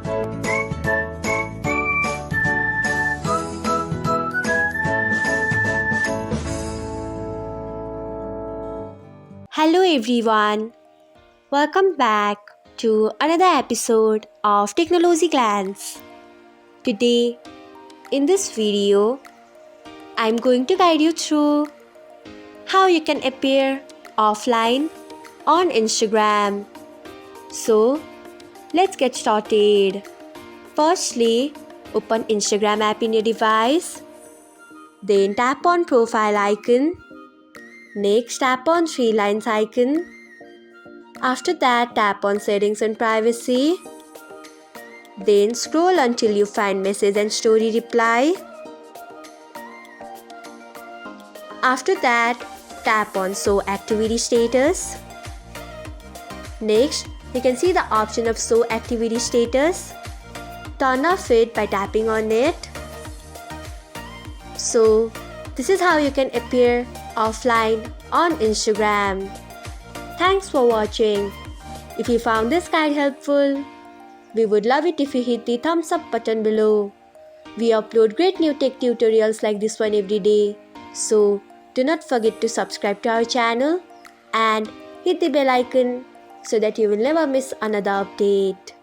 Hello everyone, welcome back to another episode of Technologyglance. Today, in this video, I'm going to guide you through how you can appear offline on Instagram. So, let's get started. Firstly, open Instagram app in your device. Then tap on profile icon. Next, tap on three lines icon. After that, tap on settings and privacy. Then scroll until you find message and story reply. After that, tap on show activity status. Next, you can see the option of show activity status. Turn off it by tapping on it. So, this is how you can appear offline on Instagram. Thanks for watching. If you found this guide helpful, we would love it if you hit the thumbs up button below. We upload great new tech tutorials like this one every day. So, do not forget to subscribe to our channel and hit the bell icon so that you will never miss another update.